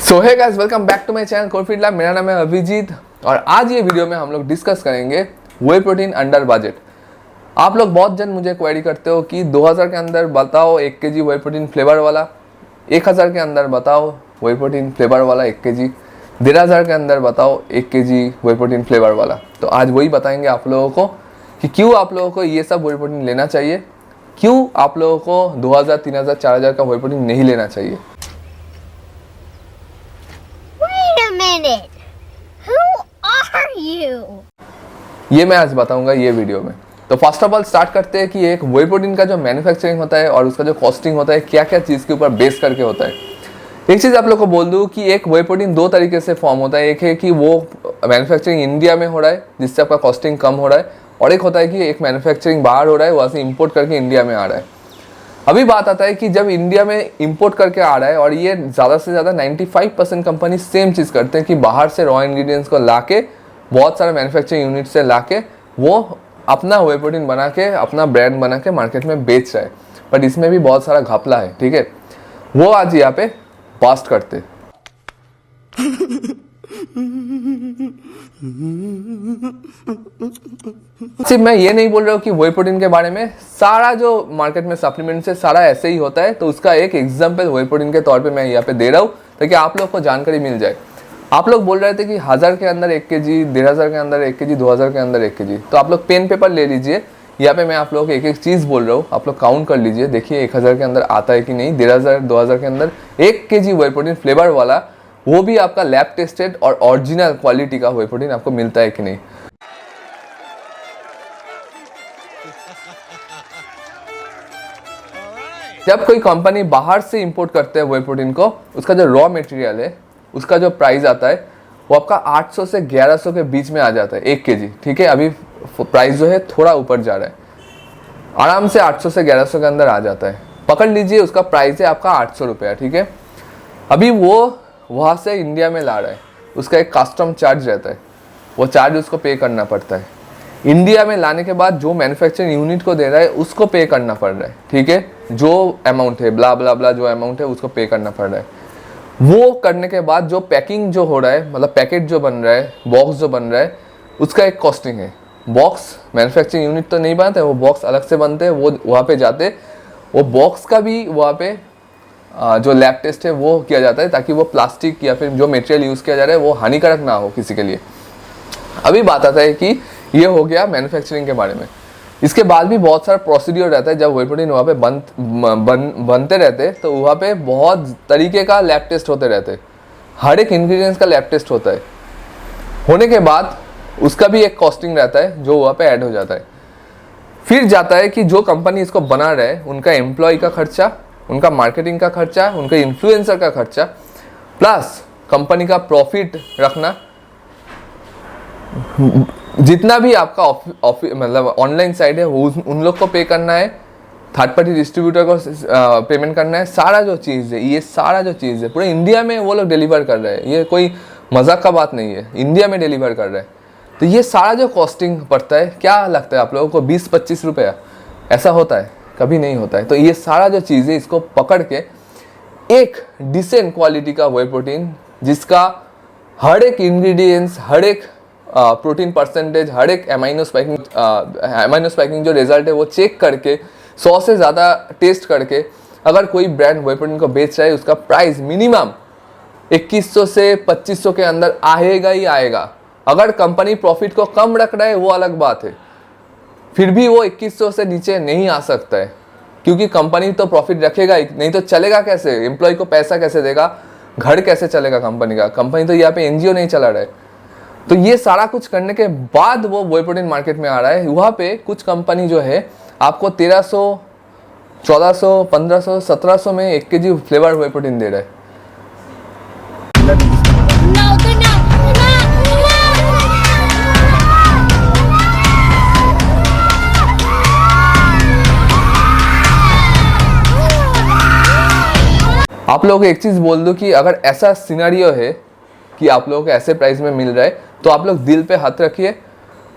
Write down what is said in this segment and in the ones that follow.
So hey guys, welcome back to my channel Corefit Lab. मेरा नाम है अभिजीत और आज ये वीडियो में हम लोग डिस्कस करेंगे वे प्रोटीन अंडर बजट। आप लोग बहुत जन मुझे क्वेरी करते हो कि 2000 के अंदर बताओ 1 kg वे प्रोटीन फ्लेवर वाला, 1000 के अंदर बताओ वे प्रोटीन फ्लेवर वाला 1 kg, 1500 के अंदर बताओ 1 kg वे प्रोटीन फ्लेवर वाला। तो आज वही बताएंगे आप लोगों को कि क्यों आप लोगों को ये सब वे प्रोटीन लेना चाहिए, क्यों आप लोगों को 2000, 3000, 4000 का वे प्रोटीन नहीं लेना चाहिए। Who are you? ये मैं आज बताऊंगा ये वीडियो में। तो फर्स्ट ऑफ ऑल स्टार्ट करते हैं कि एक वे प्रोटीन का जो मैन्युफैक्चरिंग होता है और उसका जो कॉस्टिंग होता है, क्या क्या चीज़ के ऊपर बेस करके होता है। एक चीज़ आप लोग को बोल दूं कि एक वे प्रोटीन दो तरीके से फॉर्म होता है। एक है कि वो मैन्युफैक्चरिंग इंडिया में हो रहा है जिससे आपका कॉस्टिंग कम हो रहा है, और एक होता है कि एक मैन्युफैक्चरिंग बाहर हो रहा है, वहाँ से इम्पोर्ट करके इंडिया में आ रहा है। अभी बात आता है कि जब इंडिया में इंपोर्ट करके आ रहा है, और ये ज़्यादा से ज़्यादा 95% कंपनी सेम चीज़ करते हैं कि बाहर से रॉ इंग्रेडिएंट्स को लाके, बहुत सारे मैन्युफैक्चरिंग यूनिट से लाके वो अपना वे प्रोटीन बना के, अपना ब्रांड बना के मार्केट में बेच रहा है। बट इसमें भी बहुत सारा घपला है, ठीक है। वो आज यहाँ पे बास्ट करते। सिर्फ मैं ये नहीं बोल रहा हूँ कि वे प्रोटीन के बारे में, सारा जो मार्केट में सप्लीमेंट्स है सारा ऐसे ही होता है। तो उसका एक एग्जांपल वे प्रोटीन के तौर पे मैं यहाँ पे दे रहा हूँ ताकि आप लोग को जानकारी मिल जाए। आप लोग बोल रहे थे कि 1000 के अंदर 1 kg, 1500 के अंदर 1 kg, 2000 के अंदर 1 kg। तो आप लोग पेन पेपर ले लीजिए, यहाँ पे मैं आप लोगों को एक एक चीज़ बोल रहा हूँ, आप लोग काउंट कर लीजिए, देखिए 1000 के अंदर आता है कि नहीं, 1500, 2000 के अंदर 1 kg वे प्रोटीन फ्लेवर वाला, वो भी आपका लैब टेस्टेड और ओरिजिनल क्वालिटी का वे प्रोटीन आपको मिलता है कि नहीं। जब कोई कंपनी बाहर से इंपोर्ट करते हैं वे प्रोटीन को, उसका जो रॉ मटेरियल है उसका जो प्राइस आता है वो आपका 800 से 1100 के बीच में आ जाता है 1 kg, ठीक है। अभी प्राइस जो है थोड़ा ऊपर जा रहा है, आराम से 800 से 1100 के अंदर आ जाता है। पकड़ लीजिए उसका प्राइस है आपका 800 रुपया, ठीक है। अभी वो वहाँ से इंडिया में ला रहा है, उसका एक कस्टम चार्ज रहता है, वो चार्ज उसको पे करना पड़ता है। इंडिया में लाने के बाद जो मैन्युफैक्चरिंग यूनिट को दे रहा है उसको पे करना पड़ रहा है, ठीक है। जो अमाउंट है ब्ला ब्ला ब्ला, जो अमाउंट है उसको पे करना पड़ रहा है। वो करने के बाद जो पैकिंग जो हो रहा है, मतलब पैकेट जो बन रहा है, बॉक्स जो बन रहा है, उसका एक कॉस्टिंग है। बॉक्स मैन्युफैक्चरिंग यूनिट तो नहीं बनाते, वो बॉक्स अलग से बनते हैं, वो वहाँ पे जाते, वो बॉक्स का भी वहाँ पे जो लैब टेस्ट है वो किया जाता है ताकि वो प्लास्टिक या फिर जो मटेरियल यूज़ किया जा रहा है वो हानिकारक ना हो किसी के लिए। अभी बात आता है कि ये हो गया मैन्युफैक्चरिंग के बारे में। इसके बाद भी बहुत सारा प्रोसीड्यूर रहता है। जब वे प्रोटीन वहाँ पे बनते रहते तो वहाँ पे बहुत तरीके का लैब टेस्ट होते रहते, हर एक इंग्रेडिएंट्स का लैब टेस्ट होता है। होने के बाद उसका भी एक कॉस्टिंग रहता है जो वहाँ पे ऐड हो जाता है। फिर जाता है कि जो कंपनी इसको बना रहा है उनका एम्प्लॉय का खर्चा, उनका मार्केटिंग का खर्चा, उनका इन्फ्लुएंसर का खर्चा, प्लस कंपनी का प्रॉफिट रखना, जितना भी आपका मतलब ऑनलाइन साइड है वो उन लोग को पे करना है, थर्ड पार्टी डिस्ट्रीब्यूटर को पेमेंट करना है। सारा जो चीज़ है, ये सारा जो चीज़ है पूरे इंडिया में वो लोग डिलीवर कर रहे हैं, ये कोई मजाक का बात नहीं है, इंडिया में डिलीवर कर रहे हैं। तो ये सारा जो कॉस्टिंग पड़ता है, क्या लगता है आप लोगों को 20-25 रुपया? ऐसा होता है? कभी नहीं होता है। तो ये सारा जो चीज़ है इसको पकड़ के एक डिसेंट क्वालिटी का वे प्रोटीन, जिसका हर एक इंग्रेडिएंट्स, हर एक प्रोटीन परसेंटेज, हर एक अमाइनो स्पाइकिंग जो रिजल्ट है वो चेक करके 100 से ज़्यादा टेस्ट करके अगर कोई ब्रांड वे प्रोटीन को बेच रहा है, उसका प्राइस मिनिमम 2100 से 2500 के अंदर आएगा ही आएगा। अगर कंपनी प्रॉफिट को कम रख रहा है वो अलग बात है, फिर भी वो 2100 से नीचे नहीं आ सकता है, क्योंकि कंपनी तो प्रॉफिट रखेगा ही नहीं, तो चलेगा कैसे? एम्प्लॉय को पैसा कैसे देगा? घर कैसे चलेगा कंपनी का? कंपनी तो यहाँ पे एनजीओ नहीं चला रहा है। तो ये सारा कुछ करने के बाद वो वे प्रोटीन मार्केट में आ रहा है। वहाँ पे कुछ कंपनी जो है आपको 1300, 1400, 1500, 1700 में 1 kg फ्लेवर वे प्रोटीन दे रहा है। आप लोगों को एक चीज़ बोल दूं कि अगर ऐसा सिनेरियो है कि आप लोगों को ऐसे प्राइस में मिल रहा है, तो आप लोग दिल पे हाथ रखिए,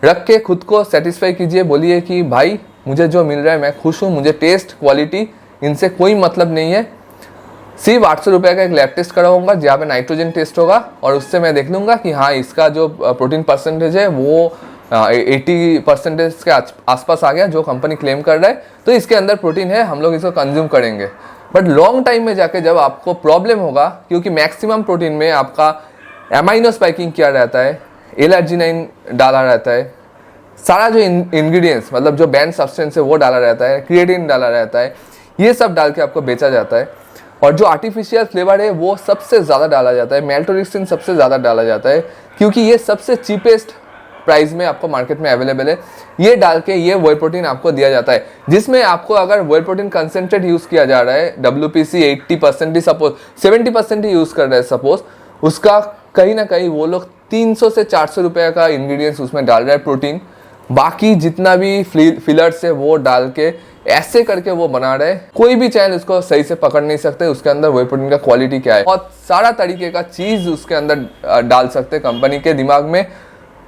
रख के खुद को सेटिस्फाई कीजिए, बोलिए कि भाई मुझे जो मिल रहा है मैं खुश हूँ, मुझे टेस्ट, क्वालिटी इनसे कोई मतलब नहीं है, सिर्फ 800 रुपये का एक लैब टेस्ट करवाऊंगा जहाँ पे नाइट्रोजन टेस्ट होगा, और उससे मैं देख लूँगा कि हाँ इसका जो प्रोटीन परसेंटेज है वो 80% के आसपास आ गया जो कंपनी क्लेम कर रहा है, तो इसके अंदर प्रोटीन है, हम लोग इसको कंज्यूम करेंगे। बट लॉन्ग टाइम में जाके जब आपको प्रॉब्लम होगा, क्योंकि मैक्सिमम प्रोटीन में आपका एमाइनो स्पाइकिंग किया रहता है, एल-अर्जिनाइन डाला रहता है, सारा जो इंग्रेडिएंट्स मतलब जो बैंड सब्सटेंस है वो डाला रहता है, क्रिएटिन डाला रहता है, ये सब डाल के आपको बेचा जाता है। और जो आर्टिफिशियल फ्लेवर है वो सबसे ज़्यादा डाला जाता है, मेल्टोरिक्सिन सबसे ज़्यादा डाला जाता है, क्योंकि ये सबसे चीपेस्ट प्राइस में आपको मार्केट में अवेलेबल है। ये डाल के ये व्हे प्रोटीन आपको दिया जाता है, जिसमें आपको अगर व्हे प्रोटीन कंसेंट्रेट यूज़ किया जा रहा है, WPC 80% ही सपोज 70% ही यूज़ कर रहे हैं सपोज, उसका कहीं ना कहीं वो लोग 300 से 400 रुपये का इंग्रेडिएंट्स उसमें डाल रहा है प्रोटीन, बाकी जितना भी फिलर्स है वो डाल के ऐसे करके वो बना रहे हैं। कोई भी चैनल उसको सही से पकड़ नहीं सकते उसके अंदर व्हे प्रोटीन का क्वालिटी क्या है। बहुत सारा तरीके का चीज़ उसके अंदर डाल सकते हैं, कंपनी के दिमाग में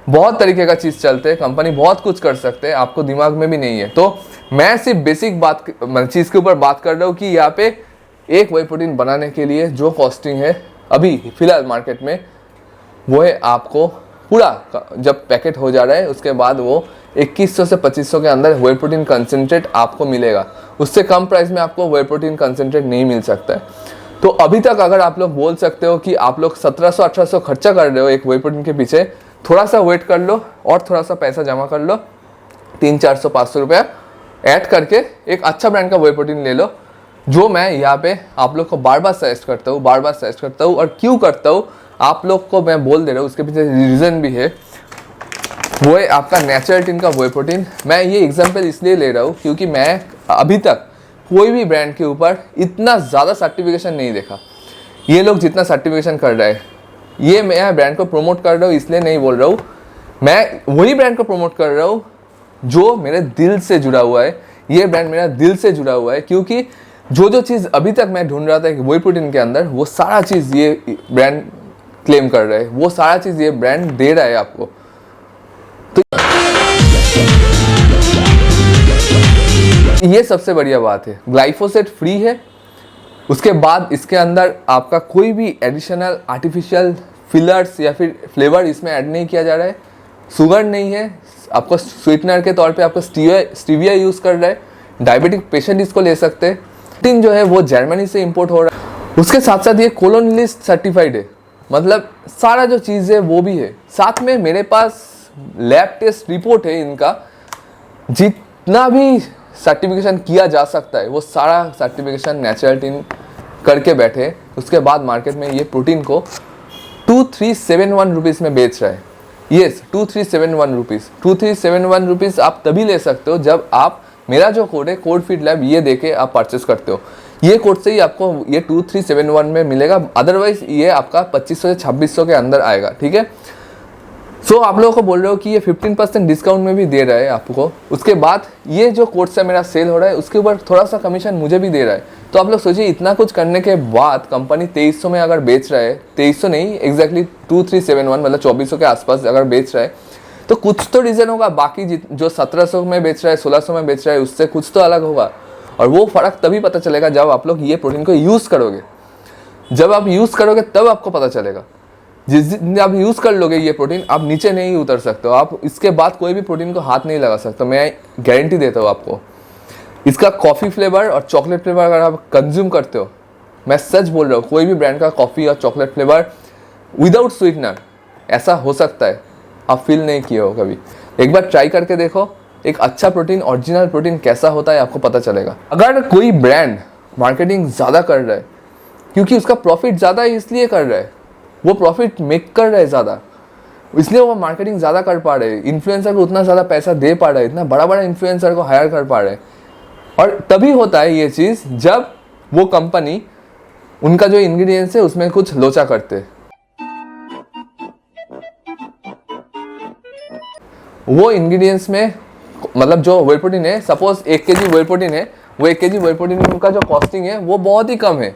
बहुत तरीके का चीज़ चलते हैं, कंपनी बहुत कुछ कर सकते हैं, आपको दिमाग में भी नहीं है। तो मैं सिर्फ बेसिक बात चीज़ के ऊपर बात कर रहा हूँ कि यहाँ पे एक व्हे प्रोटीन बनाने के लिए जो कॉस्टिंग है अभी फिलहाल मार्केट में, वो है आपको पूरा जब पैकेट हो जा रहा है उसके बाद वो 2100 से 2500 के अंदर व्हे प्रोटीन कंसेंट्रेट आपको मिलेगा। उससे कम प्राइस में आपको व्हे प्रोटीन कंसेंट्रेट नहीं मिल सकता है। तो अभी तक अगर आप लोग बोल सकते हो कि आप लोग 1700-1800 खर्चा कर रहे हो एक व्हे प्रोटीन के पीछे, थोड़ा सा वेट कर लो और थोड़ा सा पैसा जमा कर लो, 300-400-500 रुपया ऐड करके एक अच्छा ब्रांड का व्हे प्रोटीन ले लो, जो मैं यहाँ पे आप लोग को बार बार सजेस्ट करता हूँ। और क्यों करता हूँ आप लोग को मैं बोल दे रहा हूँ, उसके पीछे रीज़न भी है, वो है आपका नेचुरल का व्हे प्रोटीन। मैं ये एग्जांपल इसलिए ले रहा हूँ क्योंकि मैं अभी तक कोई भी ब्रांड के ऊपर इतना ज़्यादा सर्टिफिकेशन नहीं देखा। ये लोग जितना सर्टिफिकेशन कर रहे हैं, ये मैं ब्रांड को प्रमोट कर रहा हूँ इसलिए नहीं बोल रहा हूँ, मैं वही ब्रांड को प्रमोट कर रहा हूँ जो मेरे दिल से जुड़ा हुआ है। ये ब्रांड मेरा दिल से जुड़ा हुआ है, क्योंकि जो चीज़ अभी तक मैं ढूंढ रहा था व्हे प्रोटीन के अंदर, वो सारा चीज़ ये ब्रांड क्लेम कर रहा है, वो सारा चीज़ ये ब्रांड दे रहा है आपको। तो ये सबसे बढ़िया बात है, ग्लाइफोसेट फ्री है। उसके बाद इसके अंदर आपका कोई भी एडिशनल आर्टिफिशियल फिलर्स या फिर फ्लेवर इसमें ऐड नहीं किया जा रहा है, शुगर नहीं है, आपको स्वीटनर के तौर पे आपको स्टीविया यूज़ कर रहा है, डायबिटिक पेशेंट इसको ले सकते हैं। प्रोटीन जो है वो जर्मनी से इंपोर्ट हो रहा है, उसके साथ साथ ये कोलोनिलिस्ट सर्टिफाइड है, मतलब सारा जो चीज़ है वो भी है। साथ में मेरे पास लैब टेस्ट रिपोर्ट है इनका, जितना भी सर्टिफिकेशन किया जा सकता है वो सारा सर्टिफिकेशन नेचुरल करके बैठे। उसके बाद मार्केट में ये प्रोटीन को 2371 रुपीज़ में बेच रहा है। Yes, 2371 rupees. 2371 रुपीज़ आप तभी ले सकते हो जब आप मेरा जो कोड है कोड फीड लैब ये देके आप परचेस करते हो। ये कोड से ही आपको ये 2371 में मिलेगा, अदरवाइज ये आपका 2500 से 2600 के अंदर आएगा। ठीक है, सो आप लोगों को बोल रहे हो कि ये 15% डिस्काउंट में भी दे रहा है आपको। उसके बाद ये जो कोड से मेरा सेल हो रहा है उसके ऊपर थोड़ा सा कमीशन मुझे भी दे रहा है। तो आप लोग सोचिए, इतना कुछ करने के बाद कंपनी 2300 में अगर बेच रहा है, 2300 नहीं एग्जैक्टली 2371 मतलब 2400 के आसपास अगर बेच रहा है, तो कुछ तो रीज़न होगा। बाकी जो 1700 में बेच रहा है, 1600 में बेच रहा है, उससे कुछ तो अलग होगा। और वो फ़र्क तभी पता चलेगा जब आप लोग ये प्रोटीन को यूज़ करोगे। जब आप यूज़ करोगे तब आपको पता चलेगा। जिस दिन आप यूज़ कर लोगे ये प्रोटीन, आप नीचे नहीं उतर सकते हो, आप इसके बाद कोई भी प्रोटीन को हाथ नहीं लगा सकते, मैं गारंटी देता हूँ आपको। इसका कॉफ़ी फ्लेवर और चॉकलेट फ्लेवर अगर आप कंज्यूम करते हो, मैं सच बोल रहा हूँ, कोई भी ब्रांड का कॉफ़ी और चॉकलेट फ्लेवर विदाउट स्वीटनर ऐसा हो सकता है, आप फील नहीं किए हो कभी। एक बार ट्राई करके देखो, एक अच्छा प्रोटीन, ओरिजिनल प्रोटीन कैसा होता है आपको पता चलेगा। अगर कोई ब्रांड मार्केटिंग ज़्यादा कर रहा है क्योंकि उसका प्रॉफिट ज़्यादा है इसलिए कर रहा है, वो प्रॉफिट मेक कर रहा है ज़्यादा, इसलिए वो मार्केटिंग ज़्यादा कर पा रहे हैं, इन्फ्लुएंसर को उतना ज़्यादा पैसा दे पा रहे हैं, इतना बड़ा बड़ा इन्फ्लुएंसर को हायर कर पा रहे हैं। और तभी होता है ये चीज़ जब वो कंपनी उनका जो इंग्रेडिएंट्स है उसमें कुछ लोचा करते हैं। वो इंग्रेडिएंट्स में मतलब जो व्हे प्रोटीन है, सपोज 1 kg व्हे प्रोटीन है, वो 1 kg व्हे प्रोटीन का जो कॉस्टिंग है वो बहुत ही कम है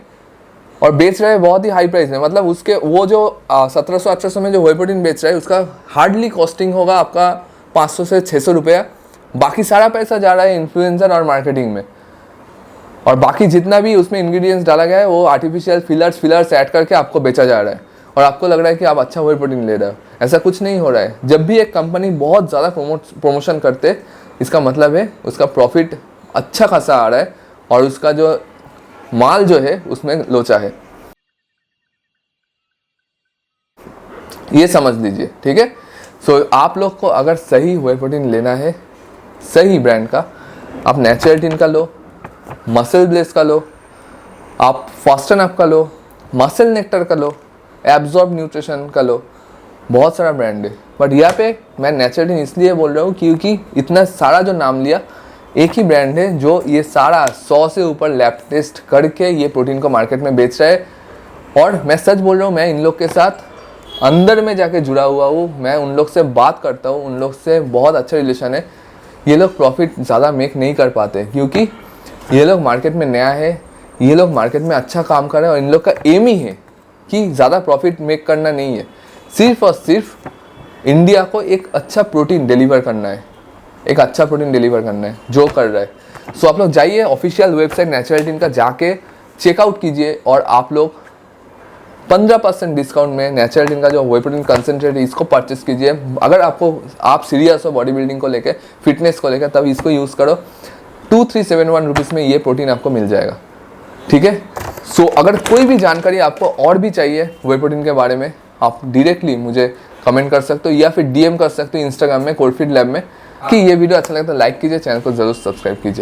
और बेच रहे हैं बहुत ही हाई प्राइस में। मतलब उसके वो जो 1700-1800 में जो व्हे प्रोटीन बेच रहा है उसका हार्डली कॉस्टिंग होगा आपका 500 से 600 रुपया। बाकी सारा पैसा जा रहा है इन्फ्लुएंसर और मार्केटिंग में। और बाकी जितना भी उसमें इंग्रेडिएंट्स डाला गया है वो आर्टिफिशियल फिलर्स ऐड करके आपको बेचा जा रहा है और आपको लग रहा है कि आप अच्छा व्हे प्रोटीन ले रहे हो। ऐसा कुछ नहीं हो रहा है। जब भी एक कंपनी बहुत ज़्यादा प्रमोशन करते, इसका मतलब है उसका प्रॉफिट अच्छा खासा आ रहा है और उसका जो माल जो है उसमें लोचा है, ये समझ लीजिए, ठीक है। सो आप लोग को अगर सही व्हे प्रोटीन लेना है, सही ब्रांड का, आप नेचुरल का लो, मसल ब्लेस का लो, आप फास्टन अप का लो, मसल नेक्टर का लो, एब्जॉर्ब न्यूट्रिशन का लो, बहुत सारा ब्रांड है। बट यहाँ पे मैं नेचुरल इसलिए बोल रहा हूँ क्योंकि इतना सारा जो नाम लिया, एक ही ब्रांड है जो ये सारा 100 से ऊपर लैब टेस्ट करके ये प्रोटीन को मार्केट में बेच रहा है। और मैं सच बोल रहा हूँ, मैं इन लोग के साथ अंदर में जाके जुड़ा हुआ हूँ, मैं उन लोग से बात करता हूँ, उन लोग से बहुत अच्छा रिलेशन है। ये लोग प्रॉफिट ज़्यादा मेक नहीं कर पाते क्योंकि ये लोग मार्केट में नया है, ये लोग मार्केट में अच्छा काम कर रहे हैं और इन लोग का एम ही है कि ज़्यादा प्रॉफिट मेक करना नहीं है, सिर्फ और सिर्फ इंडिया को एक अच्छा प्रोटीन डिलीवर करना है, एक अच्छा प्रोटीन डिलीवर करना है, जो कर रहा है। सो आप लोग जाइए ऑफिशियल वेबसाइट नेचुरल का जाके चेकआउट कीजिए और आप लोग 15% डिस्काउंट में नेचुरल का जो व्हे प्रोटीन कंसनट्रेट है इसको परचेस कीजिए। अगर आप सीरियस हो बॉडी बिल्डिंग को लेके, फिटनेस को लेकर, तब इसको यूज़ करो। 2371 रुपीज़ में ये प्रोटीन आपको मिल जाएगा, ठीक है। सो अगर कोई भी जानकारी आपको और भी चाहिए व्हे प्रोटीन के बारे में, आप डायरेक्टली मुझे कमेंट कर सकते हो या फिर डीएम कर सकते हो इंस्टाग्राम में कोडफिट लैब में। कि ये वीडियो अच्छा लगता है लाइक कीजिए, चैनल को जरूर सब्सक्राइब कीजिए।